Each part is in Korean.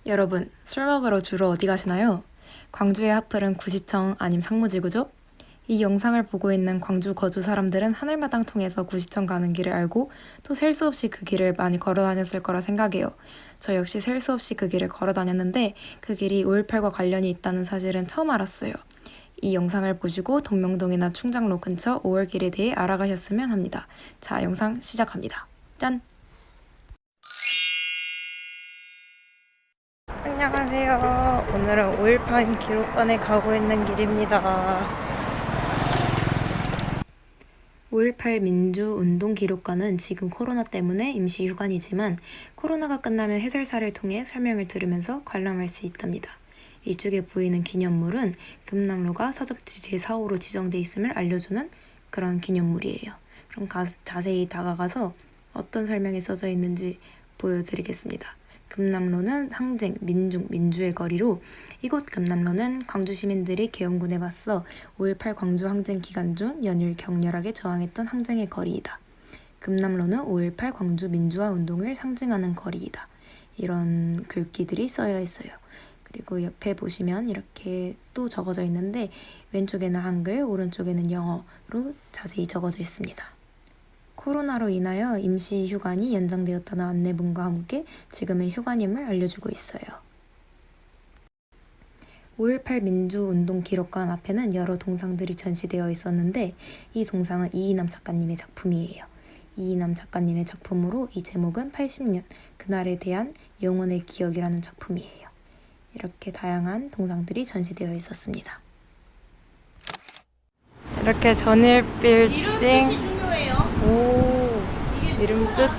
여러분, 술 먹으러 주로 어디 가시나요? 광주의 하플은 구시청 아님 상무지구죠? 이 영상을 보고 있는 광주 거주 사람들은 하늘마당 통해서 구시청 가는 길을 알고 또 셀 수 없이 그 길을 많이 걸어 다녔을 거라 생각해요. 저 역시 셀 수 없이 그 길을 걸어 다녔는데 그 길이 5.18과 관련이 있다는 사실은 처음 알았어요. 이 영상을 보시고 동명동이나 충장로 근처 5월길에 대해 알아가셨으면 합니다. 자, 영상 시작합니다. 짠! 안녕하세요. 오늘은 5.18 기록관에 가고 있는 길입니다. 5.18 민주운동기록관은 지금 코로나 때문에 임시 휴관이지만 코로나가 끝나면 해설사를 통해 설명을 들으면서 관람할 수 있답니다. 이쪽에 보이는 기념물은 금남로가 사적지 제4호로 지정돼 있음을 알려주는 그런 기념물이에요. 그럼 자세히 다가가서 어떤 설명이 써져 있는지 보여드리겠습니다. 금남로는 항쟁, 민중, 민주의 거리로 이곳 금남로는 광주 시민들이 계엄군에 맞서 5.18 광주 항쟁 기간 중 연일 격렬하게 저항했던 항쟁의 거리이다. 금남로는 5.18 광주 민주화 운동을 상징하는 거리이다. 이런 글귀들이 써여 있어요. 그리고 옆에 보시면 이렇게 또 적어져 있는데 왼쪽에는 한글, 오른쪽에는 영어로 자세히 적어져 있습니다. 코로나로 인하여 임시 휴관이 연장되었다는 안내문과 함께 지금은 휴관임을 알려주고 있어요. 5.18 민주운동기록관 앞에는 여러 동상들이 전시되어 있었는데 이 동상은 이이남 작가님의 작품이에요. 이이남 작가님의 작품으로 이 제목은 80년 그날에 대한 영혼의 기억이라는 작품이에요. 이렇게 다양한 동상들이 전시되어 있었습니다. 이렇게 전일 빌딩 이름 뜻이 중요해요. 오, 이게 이름 뜻?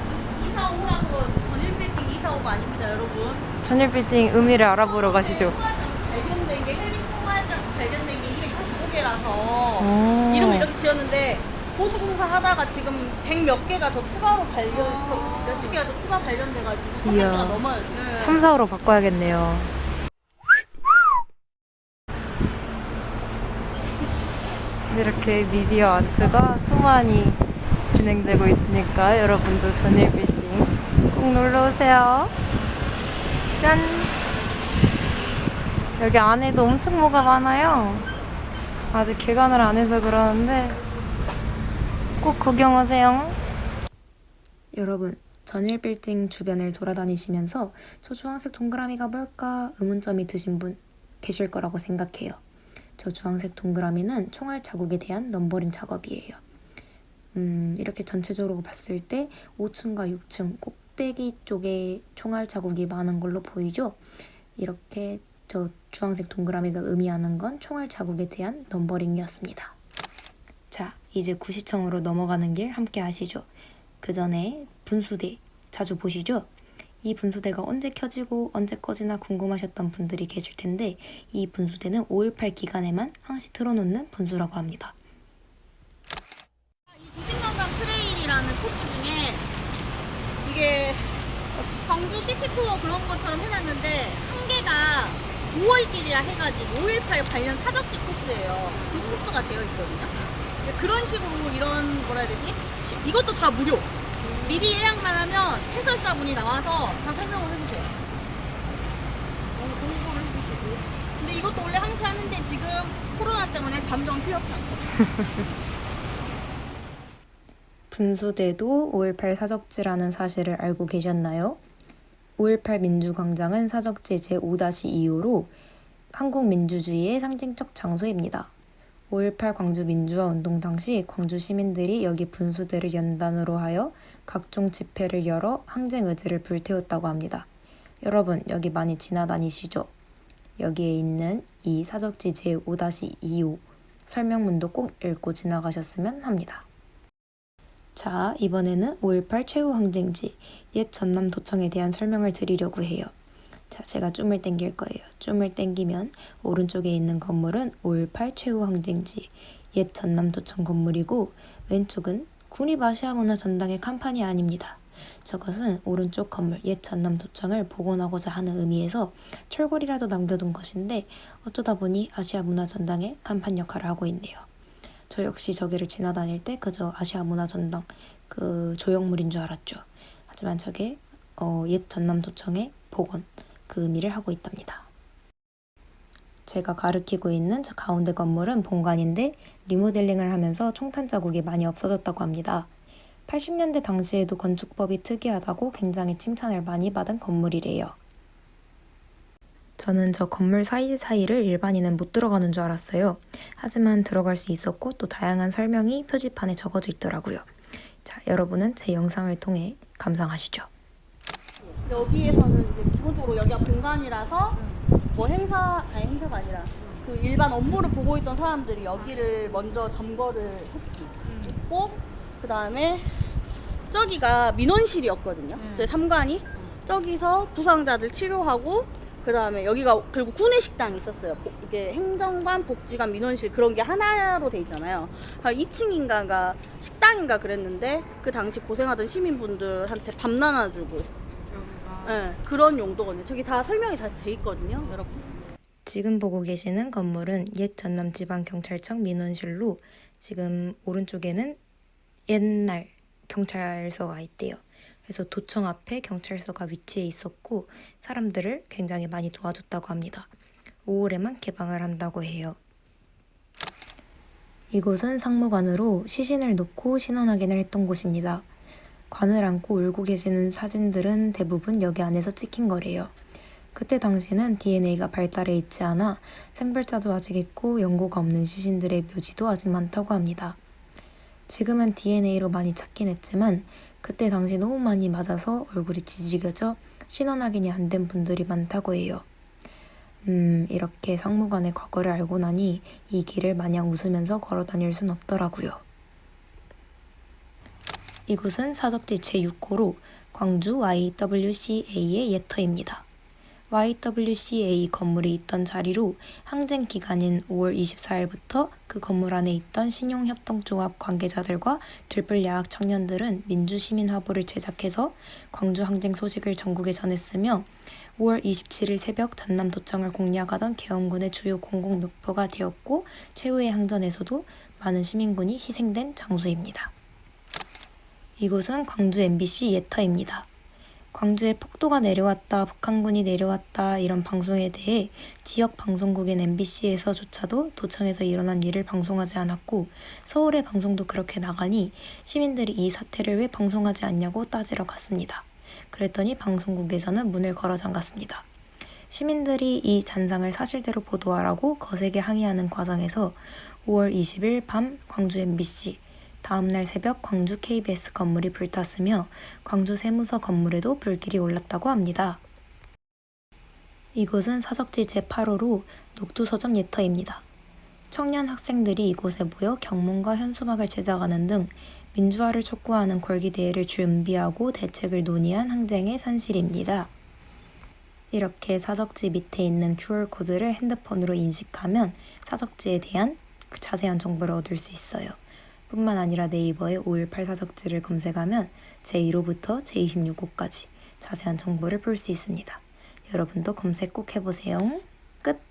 245라서 전일 빌딩 245가 아닙니다, 여러분. 전일 빌딩 의미를 알아보러 가시죠. 청와장 발견된 게 헬기 청와장 발견된 게 245개라서 이름을 이렇게 지었는데 보수공사 하다가 지금 100 몇 개가 더 추가로 몇십 개가 더 추가 발견돼가지고 300개가 넘어요 지금. 3, 4호로 바꿔야겠네요. 이렇게 미디어 아트가 수많이 진행되고 있으니까 여러분도 전일 빌딩 꼭 놀러 오세요. 짠! 여기 안에도 엄청 뭐가 많아요. 아직 개관을 안 해서 그러는데 꼭 구경 오세요. 여러분, 전일 빌딩 주변을 돌아다니시면서 저 주황색 동그라미가 뭘까 의문점이 드신 분 계실 거라고 생각해요. 저 주황색 동그라미는 총알 자국에 대한 넘버링 작업이에요. 이렇게 전체적으로 봤을 때 5층과 6층 꼭대기 쪽에 총알 자국이 많은 걸로 보이죠? 이렇게 저 주황색 동그라미가 의미하는 건 총알 자국에 대한 넘버링이었습니다. 자, 이제 구시청으로 넘어가는 길 함께 하시죠. 그 전에 분수대 자주 보시죠? 이 분수대가 언제 켜지고 언제 꺼지나 궁금하셨던 분들이 계실 텐데 이 분수대는 5.18 기간에만 항시 틀어놓는 분수라고 합니다. 이 도심관광 트레일이라는 코스 중에 이게 광주 시티투어 그런 것처럼 해놨는데 한 개가 5월길이라 해가지고 5.18 관련 사적지 코스예요. 그 코스가 되어 있거든요. 그런 식으로 이런 뭐라 해야 되지? 이것도 다 무료. 미리 예약만 하면 해설사분이 나와서 다 설명을 해주세요. 공부를 해주시고. 근데 이것도 원래 항시 하는데 지금 코로나 때문에 잠정 휴업 상태. 분수대도 5.18 사적지라는 사실을 알고 계셨나요? 5.18 민주광장은 사적지 제5-2호로 한국 민주주의의 상징적 장소입니다. 5.18 광주 민주화 운동 당시 광주 시민들이 여기 분수대를 연단으로 하여 각종 집회를 열어 항쟁 의지를 불태웠다고 합니다. 여러분, 여기 많이 지나다니시죠? 여기에 있는 이 사적지 제5-2호 설명문도 꼭 읽고 지나가셨으면 합니다. 자, 이번에는 5.18 최후 항쟁지 옛 전남도청에 대한 설명을 드리려고 해요. 자, 제가 줌을 당길 거예요. 줌을 당기면 오른쪽에 있는 건물은 5.18 최후 항쟁지 옛 전남도청 건물이고 왼쪽은 국립아시아문화전당의 간판이 아닙니다. 저것은 오른쪽 건물 옛 전남도청을 복원하고자 하는 의미에서 철골이라도 남겨둔 것인데 어쩌다 보니 아시아문화전당의 간판 역할을 하고 있네요. 저 역시 저기를 지나다닐 때 그저 아시아문화전당 그 조형물인 줄 알았죠. 하지만 저게 옛 전남도청의 복원 그 의미를 하고 있답니다. 제가 가리키고 있는 저 가운데 건물은 본관인데 리모델링을 하면서 총탄 자국이 많이 없어졌다고 합니다. 80년대 당시에도 건축법이 특이하다고 굉장히 칭찬을 많이 받은 건물이래요. 저는 저 건물 사이사이를 일반인은 못 들어가는 줄 알았어요. 하지만 들어갈 수 있었고 또 다양한 설명이 표지판에 적어져 있더라고요. 자, 여러분은 제 영상을 통해 감상하시죠. 여기에서는 이제 기본적으로 여기가 본관이라서 뭐 행사가 아니라 그 일반 업무를 보고 있던 사람들이 여기를 먼저 점거를 했고 그 다음에 저기가 민원실이었거든요. 제 3관이 저기서 부상자들 치료하고 그 다음에 여기가 그리고 구내식당이 있었어요. 이게 행정관, 복지관, 민원실 그런 게 하나로 돼 있잖아요. 2층인가가 식당인가 그랬는데 그 당시 고생하던 시민분들한테 밥 나눠주고 네, 그런 용도거든요. 저기 다 설명이 다 돼 있거든요, 여러분. 지금 보고 계시는 건물은 옛 전남지방경찰청 민원실로 지금 오른쪽에는 옛날 경찰서가 있대요. 그래서 도청 앞에 경찰서가 위치해 있었고 사람들을 굉장히 많이 도와줬다고 합니다. 5월에만 개방을 한다고 해요. 이곳은 상무관으로 시신을 놓고 신원 확인을 했던 곳입니다. 관을 안고 울고 계시는 사진들은 대부분 여기 안에서 찍힌 거래요. 그때 당시는 DNA가 발달해 있지 않아 생발자도 아직 있고 연고가 없는 시신들의 묘지도 아직 많다고 합니다. 지금은 DNA로 많이 찾긴 했지만 그때 당시 너무 많이 맞아서 얼굴이 지지겨져 신원 확인이 안 된 분들이 많다고 해요. 이렇게 상무관의 과거를 알고 나니 이 길을 마냥 웃으면서 걸어 다닐 순 없더라고요. 이곳은 사적지 제6호로 광주 YWCA의 예터입니다. YWCA 건물이 있던 자리로 항쟁 기간인 5월 24일부터 그 건물 안에 있던 신용협동조합 관계자들과 들불야학 청년들은 민주시민화보를 제작해서 광주 항쟁 소식을 전국에 전했으며 5월 27일 새벽 전남도청을 공략하던 계엄군의 주요 공공목표가 되었고 최후의 항전에서도 많은 시민군이 희생된 장소입니다. 이곳은 광주 MBC 예터입니다. 광주에 폭도가 내려왔다, 북한군이 내려왔다 이런 방송에 대해 지역 방송국인 MBC에서조차도 도청에서 일어난 일을 방송하지 않았고 서울의 방송도 그렇게 나가니 시민들이 이 사태를 왜 방송하지 않냐고 따지러 갔습니다. 그랬더니 방송국에서는 문을 걸어 잠갔습니다. 시민들이 이 잔상을 사실대로 보도하라고 거세게 항의하는 과정에서 5월 20일 밤 광주 MBC, 다음날 새벽 광주 KBS 건물이 불탔으며 광주 세무서 건물에도 불길이 올랐다고 합니다. 이곳은 사적지 제8호로 녹두서점 예터입니다. 청년 학생들이 이곳에 모여 경문과 현수막을 제작하는 등 민주화를 촉구하는 골기대회를 준비하고 대책을 논의한 항쟁의 산실입니다. 이렇게 사적지 밑에 있는 QR코드를 핸드폰으로 인식하면 사적지에 대한 자세한 정보를 얻을 수 있어요. 뿐만 아니라 네이버에 5.18 사적지를 검색하면 제1호부터 제26호까지 자세한 정보를 볼 수 있습니다. 여러분도 검색 꼭 해보세요. 끝!